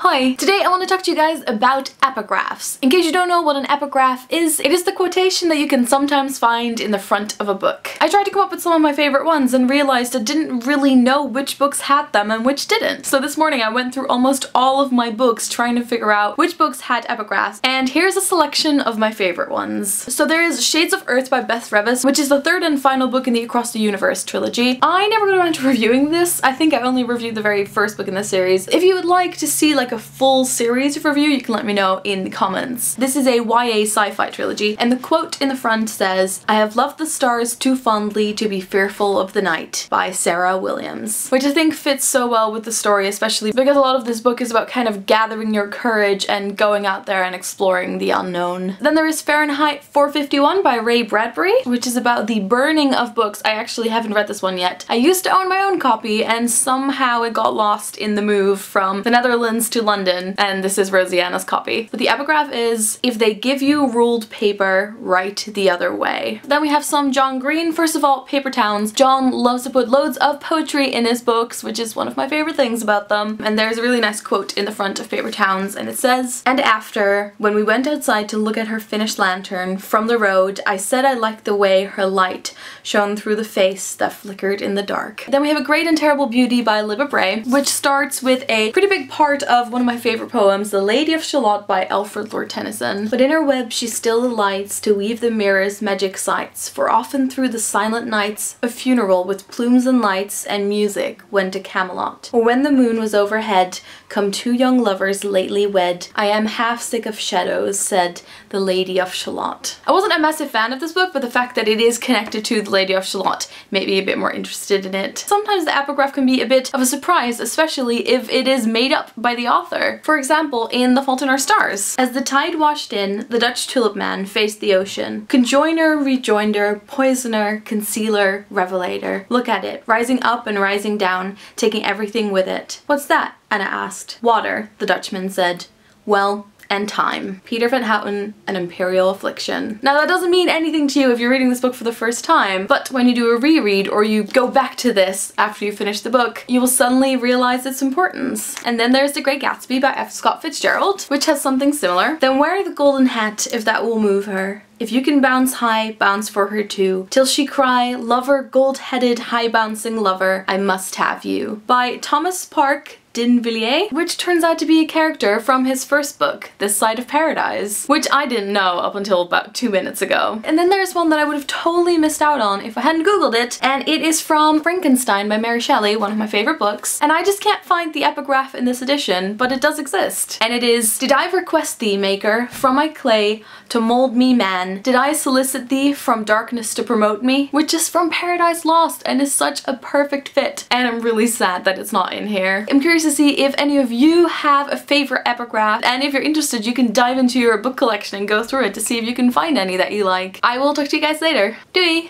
Hi! Today I want to talk to you guys about epigraphs. In case you don't know what an epigraph is, it is the quotation that you can sometimes find in the front of a book. I tried to come up with some of my favorite ones and realized I didn't really know which books had them and which didn't. So this morning I went through almost all of my books trying to figure out which books had epigraphs, and here's a selection of my favorite ones. So there is Shades of Earth by Beth Revis, which is the third and final book in the Across the Universe trilogy. I never got around to reviewing this. I think I only reviewed the very first book in the series. If you would like to see like a full series review, you can let me know in the comments. This is a YA sci-fi trilogy, and the quote in the front says, "I have loved the stars too fondly to be fearful of the night," by Sarah Williams. Which I think fits so well with the story, especially because a lot of this book is about kind of gathering your courage and going out there and exploring the unknown. Then there is Fahrenheit 451 by Ray Bradbury, which is about the burning of books. I actually haven't read this one yet. I used to own my own copy and somehow it got lost in the move from the Netherlands to London, and this is Rosianna's copy. But the epigraph is, "If they give you ruled paper, write the other way." Then we have some John Green. First of all, Paper Towns. John loves to put loads of poetry in his books, which is one of my favorite things about them. And there's a really nice quote in the front of Paper Towns, and it says, "And after, when we went outside to look at her finished lantern from the road, I said I liked the way her light shone through the face that flickered in the dark." Then we have A Great and Terrible Beauty by Libba Bray, which starts with a pretty big part of one of my favorite poems, The Lady of Shalott by Alfred Lord Tennyson. "But in her web she still delights to weave the mirror's magic sights, for often through the silent nights a funeral with plumes and lights and music went to Camelot. Or when the moon was overhead, come two young lovers lately wed. I am half sick of shadows," said the Lady of Shalott. I wasn't a massive fan of this book, but the fact that it is connected to the Lady of Shalott made me a bit more interested in it. Sometimes the epigraph can be a bit of a surprise, especially if it is made up by the author. For example, in The Fault in Our Stars. "As the tide washed in, the Dutch tulip man faced the ocean. Conjoiner, rejoinder, poisoner, concealer, revelator. Look at it, rising up and rising down, taking everything with it." "What's that?" Anna asked. "Water," the Dutchman said. "Well, and time." Peter Van Houten, An Imperial Affliction. Now that doesn't mean anything to you if you're reading this book for the first time, but when you do a reread or you go back to this after you finish the book, you will suddenly realize its importance. And then there's The Great Gatsby by F. Scott Fitzgerald, which has something similar. "Then wear the golden hat if that will move her. If you can bounce high, bounce for her too, till she cry, 'Lover, gold-headed, high-bouncing lover, I must have you,' by Thomas Park Dinvilliers, which turns out to be a character from his first book, This Side of Paradise, which I didn't know up until about 2 minutes ago. And then there's one that I would have totally missed out on if I hadn't googled it, and it is from Frankenstein by Mary Shelley, one of my favorite books, and I just can't find the epigraph in this edition, but it does exist. And it is, "Did I request thee, maker, from my clay to mold me man? Did I solicit thee from darkness to promote me?" Which is from Paradise Lost and is such a perfect fit, and I'm really sad that it's not in here. I'm curious to see if any of you have a favorite epigraph, and if you're interested you can dive into your book collection and go through it to see if you can find any that you like. I will talk to you guys later. Doei!